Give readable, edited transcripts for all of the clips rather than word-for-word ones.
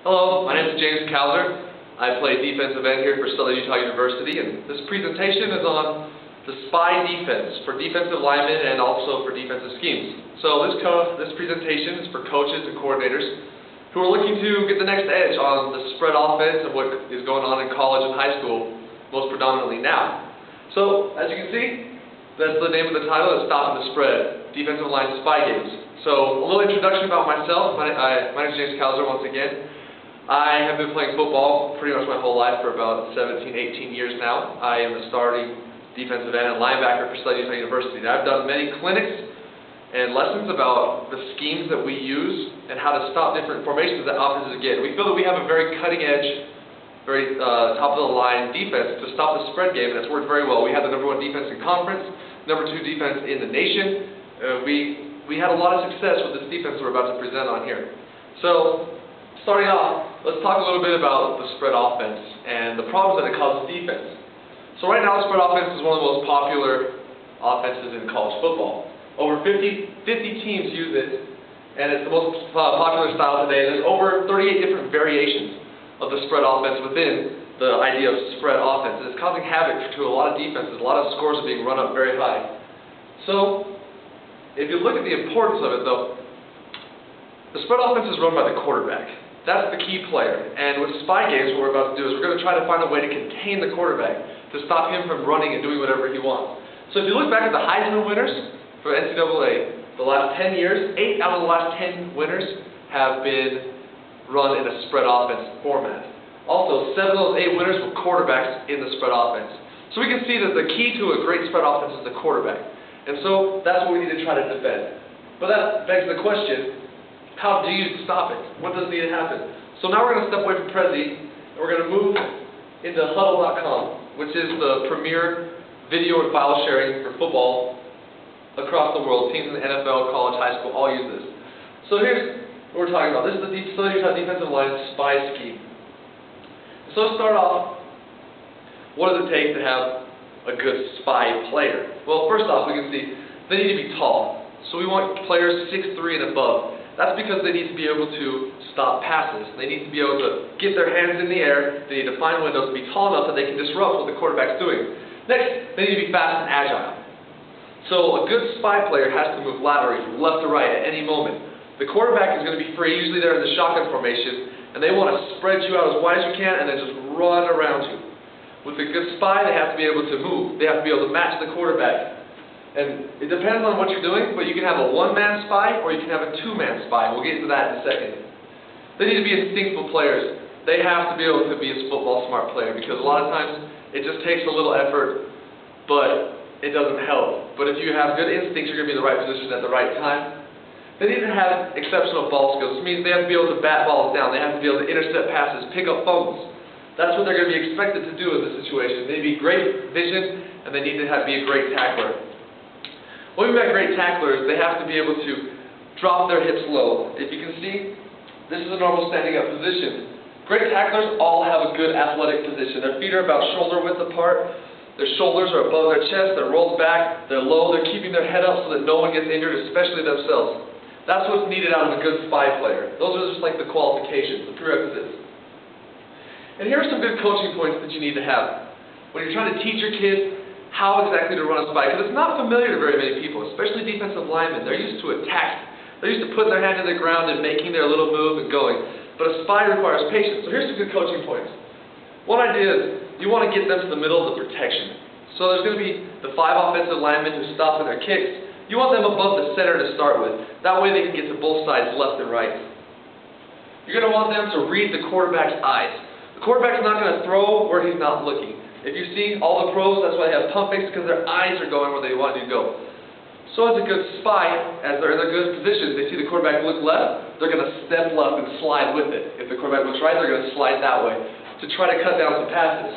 Hello, my name is James Calder. I play defensive end here for Southern Utah University, and this presentation is on the SPY defense for defensive linemen and also for defensive schemes. So this presentation is for coaches and coordinators who are looking to get the next edge on the spread offense and what is going on in college and high school, most predominantly now. So, as you can see, that's the name of the title, is Stopping the Spread, Defensive Line SPY Games. So, a little introduction about myself. My name is James Calder once again. I have been playing football pretty much my whole life for about 17, 18 years now. I am the starting defensive end and linebacker for Southern Utah University. I've done many clinics and lessons about the schemes that we use and how to stop different formations that offenses get. We feel that we have a very cutting edge, very top-of-the-line defense to stop the spread game, and it's worked very well. We had the #1 defense in conference, #2 defense in the nation. We had a lot of success with this defense we're about to present on here. So, starting off, let's talk a little bit about the spread offense and the problems that it causes defense. So right now, spread offense is one of the most popular offenses in college football. Over 50 teams use it, and it's the most popular style today. There's over 38 different variations of the spread offense within the idea of spread offense. It's causing havoc to a lot of defenses. A lot of scores are being run up very high. So, if you look at the importance of it, though, the spread offense is run by the quarterback. That's the key player. And with SPY games, what we're about to do is we're going to try to find a way to contain the quarterback, to stop him from running and doing whatever he wants. So if you look back at the Heisman winners for NCAA, the last 10 years, 8 out of the last 10 winners have been run in a spread offense format. Also, 7 of those 8 winners were quarterbacks in the spread offense. So we can see that the key to a great spread offense is the quarterback. And so that's what we need to try to defend. But that begs the question, how do you stop it? What does need to happen? So now we're going to step away from Prezi, and we're going to move into Hudl.com, which is the premier video and file sharing for football across the world. Teams in the NFL, college, high school, all use this. So here's what we're talking about. This is the Southern Utah defensive line SPY scheme. So to start off, what does it take to have a good SPY player? Well, first off, we can see they need to be tall. So we want players 6'3" and above. That's because they need to be able to stop passes. They need to be able to get their hands in the air. They need to find windows, be tall enough that they can disrupt what the quarterback's doing. Next, they need to be fast and agile. So a good SPY player has to move laterally from left to right at any moment. The quarterback is going to be free. Usually they're in the shotgun formation, and they want to spread you out as wide as you can and then just run around you. With a good SPY, they have to be able to move. They have to be able to match the quarterback. And it depends on what you're doing, but you can have a one-man SPY or you can have a two-man SPY. We'll get into that in a second. They need to be instinctful players. They have to be able to be a football smart player because a lot of times it just takes a little effort, but it doesn't help. But if you have good instincts, you're going to be in the right position at the right time. They need to have exceptional ball skills. This means they have to be able to bat balls down. They have to be able to intercept passes, pick up fumbles. That's what they're going to be expected to do in this situation. They need to be great vision, and they need to be a great tackler. When we've got great tacklers, they have to be able to drop their hips low. If you can see, this is a normal standing up position. Great tacklers all have a good athletic position. Their feet are about shoulder width apart. Their shoulders are above their chest. They're rolled back. They're low. They're keeping their head up so that no one gets injured, especially themselves. That's what's needed out of a good SPY player. Those are just like the qualifications, the prerequisites. And here are some good coaching points that you need to have when you're trying to teach your kids how exactly to run a SPY, because it's not familiar to very many people, especially defensive linemen. They're used to attacking. They're used to putting their hand in the ground and making their little move and going. But a SPY requires patience. So here's some good coaching points. One idea is you want to get them to the middle of the protection. So there's going to be the 5 offensive linemen who stop in their kicks. You want them above the center to start with. That way they can get to both sides, left and right. You're going to want them to read the quarterback's eyes. The quarterback's not going to throw where he's not looking. If you see all the pros, that's why they have pump fakes, because their eyes are going where they want you to go. So as a good SPY, as they're in their good positions, they see the quarterback look left, they're going to step left and slide with it. If the quarterback looks right, they're going to slide that way to try to cut down some passes.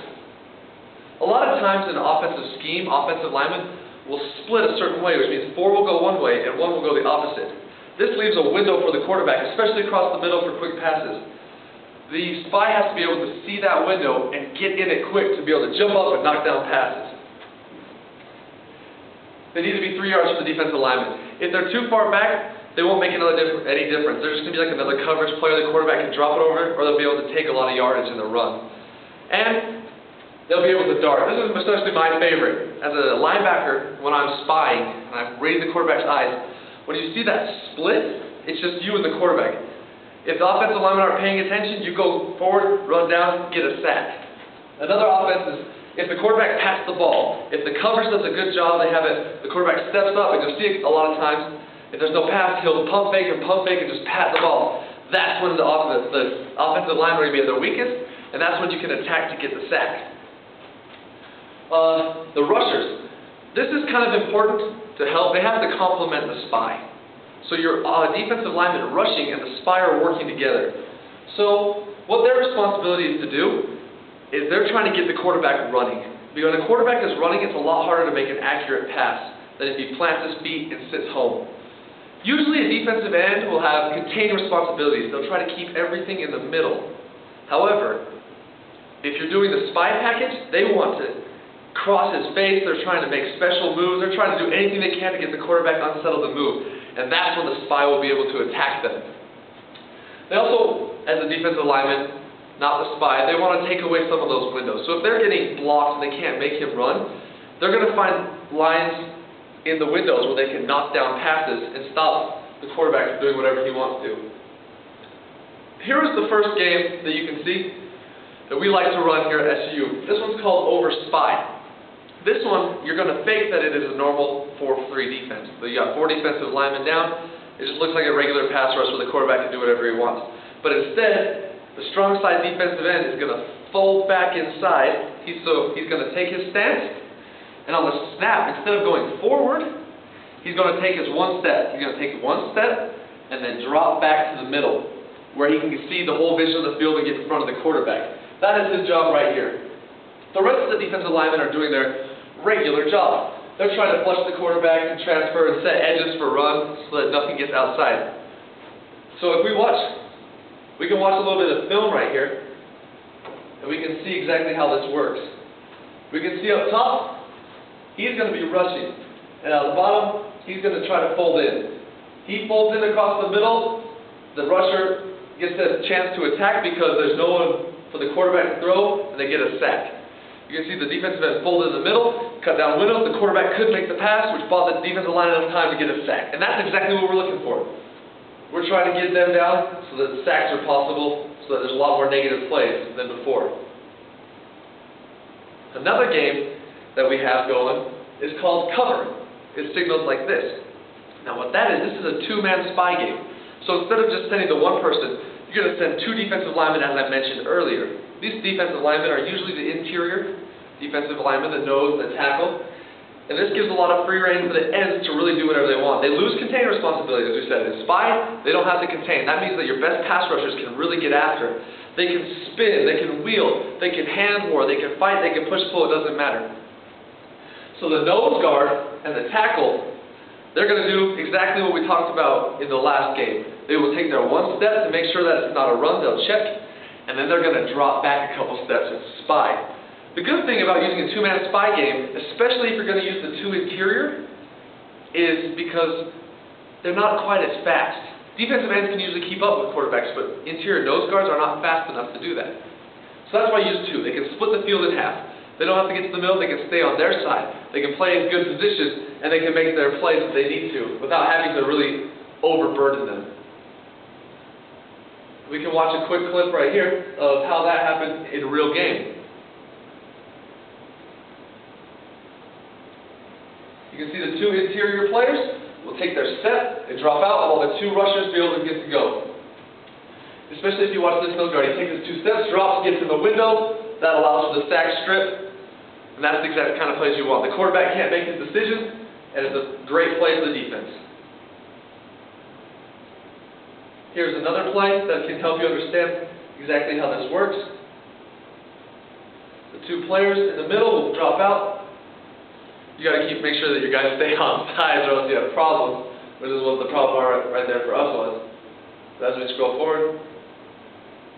A lot of times in an offensive scheme, offensive linemen will split a certain way, which means 4 will go one way and 1 will go the opposite. This leaves a window for the quarterback, especially across the middle for quick passes. The SPY has to be able to see that window and get in it quick to be able to jump up and knock down passes. They need to be 3 yards from the defensive lineman. If they're too far back, they won't make any difference. They're just going to be like another coverage player. The quarterback can drop it over, or they'll be able to take a lot of yardage in the run. And they'll be able to dart. This is especially my favorite. As a linebacker, when I'm spying and I'm reading the quarterback's eyes, when you see that split, it's just you and the quarterback. If the offensive linemen aren't paying attention, you go forward, run down, get a sack. Another offense is if the quarterback pats the ball. If the coverage does a good job, they have it, the quarterback steps up, and you'll see it a lot of times. If there's no pass, he'll pump fake and just pat the ball. That's when the offensive line will be at their weakest, and that's when you can attack to get the sack. The rushers. This is kind of important to help. They have to complement the spy. So your defensive linemen rushing and the spy are working together. So what their responsibility is to do is they're trying to get the quarterback running. Because when the quarterback is running, it's a lot harder to make an accurate pass than if he plants his feet and sits home. Usually a defensive end will have contained responsibilities. They'll try to keep everything in the middle. However, if you're doing the spy package, they want to cross his face. They're trying to make special moves. They're trying to do anything they can to get the quarterback unsettled to move. And that's when the spy will be able to attack them. They also, as a defensive lineman, not the spy, they want to take away some of those windows. So if they're getting blocked and they can't make him run, they're going to find lines in the windows where they can knock down passes and stop the quarterback from doing whatever he wants to. Here is the first game that you can see that we like to run here at SU. This one's called Over Spy. This one, you're going to fake that it is a normal 4-3 defense. So you got 4 defensive linemen down. It just looks like a regular pass rush where the quarterback can do whatever he wants. But instead, the strong side defensive end is going to fold back inside. He's going to take his stance, and on the snap, instead of going forward, he's going to take his one step. He's going to take one step and then drop back to the middle, where he can see the whole vision of the field and get in front of the quarterback. That is his job right here. The rest of the defensive linemen are doing their regular job. They're trying to flush the quarterback and transfer and set edges for run so that nothing gets outside. So if we can watch a little bit of film right here, and we can see exactly how this works. We can see up top, he's going to be rushing, and at the bottom, he's going to try to fold in. He folds in across the middle, the rusher gets a chance to attack because there's no one for the quarterback to throw, and they get a sack. You can see the defensive end fold in the middle, cut down windows, the quarterback could make the pass, which bought the defensive line enough time to get a sack. And that's exactly what we're looking for. We're trying to get them down so that sacks are possible, so that there's a lot more negative plays than before. Another game that we have going is called Cover. It signals like this. Now what that is, this is a 2-man spy game. So instead of just sending the one person, you're going to send 2 defensive linemen, as I mentioned earlier. These defensive linemen are usually the interior defensive linemen, the nose, the tackle. And this gives a lot of free rein for the ends to really do whatever they want. They lose contain responsibility, as we said. In spy, they don't have to contain. That means that your best pass rushers can really get after it. They can spin, they can wheel, they can hand war, they can fight, they can push, pull, it doesn't matter. So the nose guard and the tackle, they're going to do exactly what we talked about in the last game. They will take their one step to make sure that it's not a run, they'll check, and then they're going to drop back a couple steps and spy. The good thing about using a 2-man spy game, especially if you're going to use the 2 interior, is because they're not quite as fast. Defensive ends can usually keep up with quarterbacks, but interior nose guards are not fast enough to do that. So that's why I use 2. They can split the field in half. They don't have to get to the middle, they can stay on their side. They can play in good position, and they can make their plays if they need to, without having to really overburden them. We can watch a quick clip right here of how that happened in a real game. You can see the 2 interior players will take their step and drop out while the 2 rushers be able to get to go. Especially if you watch this nose guard. He takes his 2 steps, drops, gets in the window. That allows for the sack strip. And that's the exact kind of plays you want. The quarterback can't make his decision, and it's a great play for the defense. Here's another play that can help you understand exactly how this works. The 2 players in the middle will drop out. You got to make sure that your guys stay on sides or else you have problems, which is what the problem right there for us was. So as we scroll forward,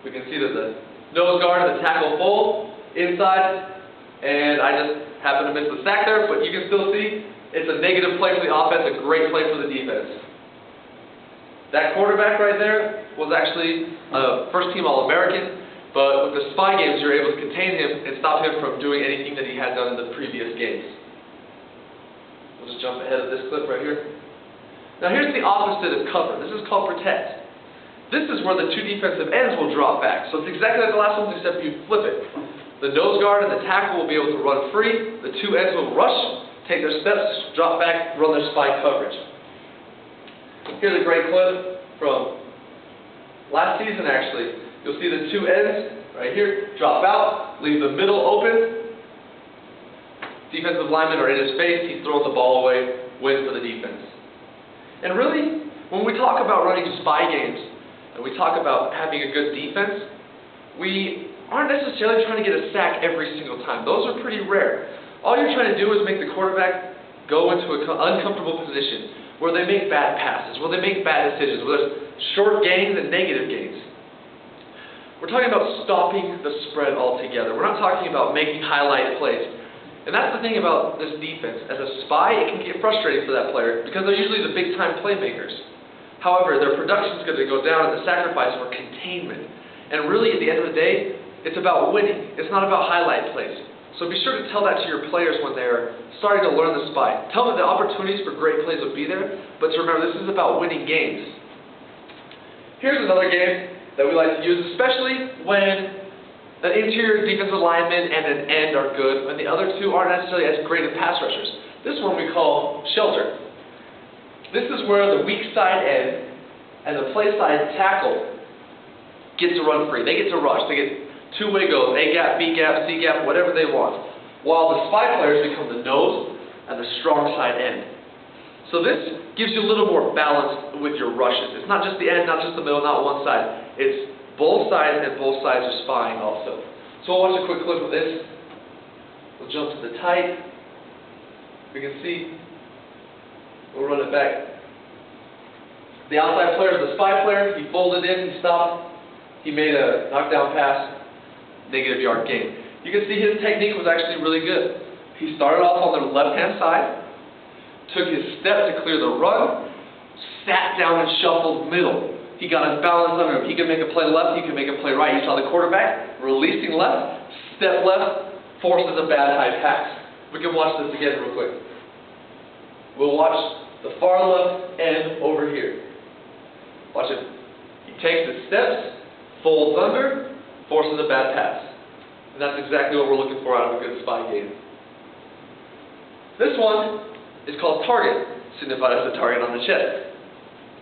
we can see that the nose guard and the tackle fold inside, and I just happened to miss the sack there, but you can still see it's a negative play for the offense, a great play for the defense. That quarterback right there was actually a first-team All-American, but with the spy games, you're able to contain him and stop him from doing anything that he had done in the previous games. We'll just jump ahead of this clip right here. Now here's the opposite of cover. This is called protect. This is where the two defensive ends will drop back. So it's exactly like the last one, except you flip it. The nose guard and the tackle will be able to run free. The two ends will rush, take their steps, drop back, run their spy coverage. Here's a great clip from last season, actually. You'll see the two ends right here drop out, leave the middle open. Defensive linemen are in his face. He's throwing the ball away, win for the defense. And really, when we talk about running spy games, and we talk about having a good defense, we aren't necessarily trying to get a sack every single time. Those are pretty rare. All you're trying to do is make the quarterback go into an uncomfortable position where they make bad passes, where they make bad decisions, where there's short gains and negative gains. We're talking about stopping the spread altogether. We're not talking about making highlight plays. And that's the thing about this defense. As a spy, it can get frustrating for that player because they're usually the big-time playmakers. However, their production is going to go down at the sacrifice for containment. And really, at the end of the day, it's about winning. It's not about highlight plays. So be sure to tell that to your players when they're starting to learn the spy. Tell them the opportunities for great plays will be there, but to remember, this is about winning games. Here's another game that we like to use, especially when an interior defensive lineman and an end are good, when the other two aren't necessarily as great as pass rushers. This one we call shelter. This is where the weak side end and the play side tackle get to run free. They get to rush. They get two-way goes, A gap, B gap, C gap, whatever they want. While the spy players become the nose and the strong side end. So this gives you a little more balance with your rushes. It's not just the end, not just the middle, not one side. It's both sides, and both sides are spying also. So we'll watch a quick clip of this. We'll jump to the tight. We can see. We'll run it back. The outside player is the spy player. He folded in, he stopped. He made a knockdown pass, negative yard gain. You can see his technique was actually really good. He started off on the left-hand side, took his step to clear the run, sat down and shuffled middle. He got his balance under him. He could make a play left, he could make a play right. You saw the quarterback releasing left, step left, forces a bad high pass. We can watch this again real quick. We'll watch the far left end over here. Watch it. He takes his steps, folds under, forces a bad pass. And that's exactly what we're looking for out of a good spy game. This one is called target, signified as the target on the chest.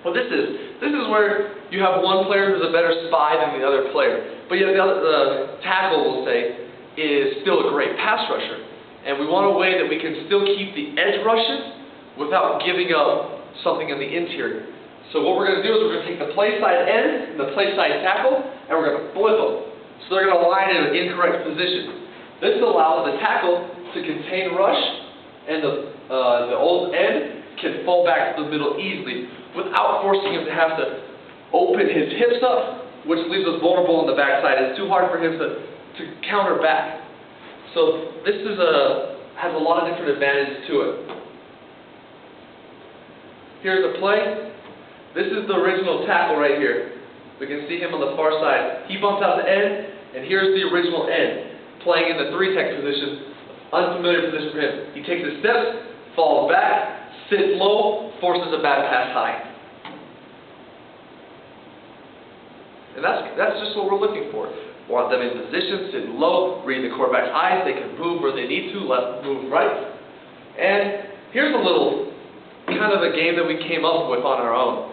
What this is where you have one player who's a better spy than the other player, but yet the tackle, we'll say, is still a great pass rusher. And we want a way that we can still keep the edge rushes without giving up something in the interior. So what we're going to do is we're going to take the play side end and the play side tackle, and we're going to flip them. So they're going to line in an incorrect position. This allows the tackle to contain rush, and the old end can fall back to the middle easily without forcing him to have to open his hips up, which leaves us vulnerable on the backside. It's too hard for him to counter back. So this has a lot of different advantages to it. Here's a play. This is the original tackle right here. We can see him on the far side. He bumps out the end, and here's the original end, playing in the 3-tech position, unfamiliar position for him. He takes his steps, falls back, sits low, forces a bad pass high. And that's just what we're looking for. Want them in position, sit low, read the quarterback's eyes, they can move where they need to, left, move right. And here's a little kind of a game that we came up with on our own.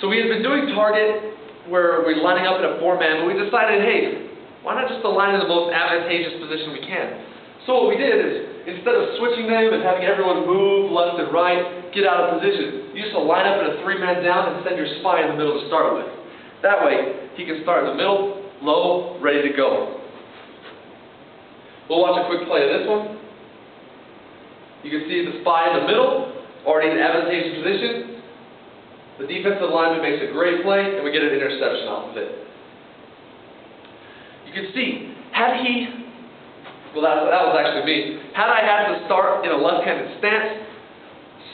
So we had been doing target where we're lining up in a 4-man, but we decided, hey, why not just align in the most advantageous position we can? So what we did is, instead of switching them and having everyone move left and right, get out of position, you just line up in a 3-man down and send your spy in the middle to start with. That way, he can start in the middle, low, ready to go. We'll watch a quick play of this one. You can see the spy in the middle, already in an advantageous position. The defensive lineman makes a great play, and we get an interception off of it. You can see, that was actually me. Had I had to start in a left-handed stance,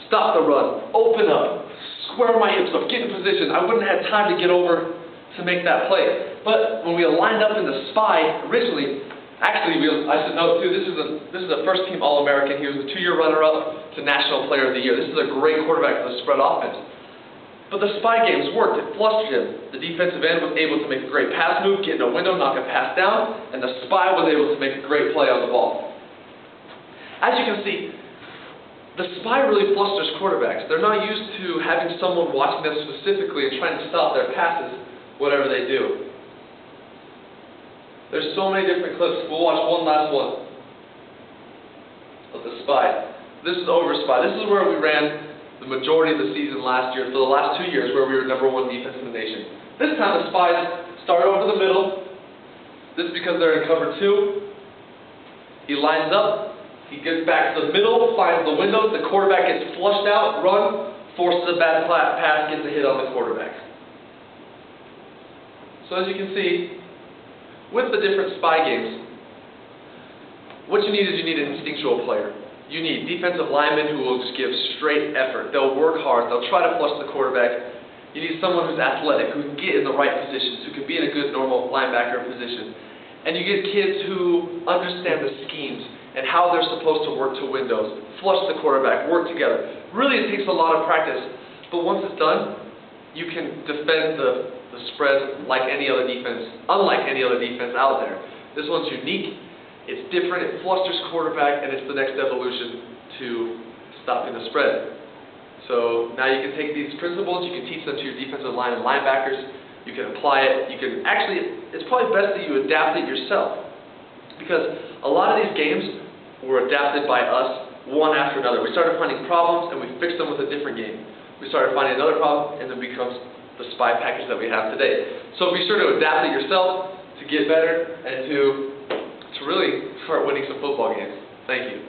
stop the run, open up, square my hips up, get in position. I wouldn't have had time to get over to make that play. But when we lined up in the spy originally, actually, I should note too, this is a first-team All-American. He was a 2-year runner-up to National Player of the Year. This is a great quarterback for the spread offense. But the spy games worked. It flustered him. The defensive end was able to make a great pass move, get in a window, knock a pass down, and the spy was able to make a great play on the ball. As you can see, the spy really flusters quarterbacks. They're not used to having someone watching them specifically and trying to stop their passes, whatever they do. There's so many different clips. We'll watch one last one of the spy. This is over spy. This is where we ran the majority of the season last year, for the last 2 years, where we were #1 defense in the nation. This time the spies start over the middle. This is because they're in cover 2. He lines up. He gets back to the middle, finds the window. The quarterback gets flushed out, run, forces a bad pass, gets a hit on the quarterback. So as you can see, with the different spy games, what you need is an instinctual player. You need defensive linemen who will just give straight effort. They'll work hard. They'll try to flush the quarterback. You need someone who's athletic, who can get in the right positions, who can be in a good normal linebacker position. And you get kids who understand the schemes and how they're supposed to work to windows, flush the quarterback, work together. Really, it takes a lot of practice. But once it's done, you can defend the spread like any other defense, unlike any other defense out there. This one's unique. It's different, it flusters quarterback, and it's the next evolution to stopping the spread. So now you can take these principles, you can teach them to your defensive line and linebackers, you can apply it, you can actually, it's probably best that you adapt it yourself. Because a lot of these games were adapted by us one after another. We started finding problems and we fixed them with a different game. We started finding another problem and then it becomes the spy package that we have today. So be sure to adapt it yourself to get better and to really start winning some football games. Thank you.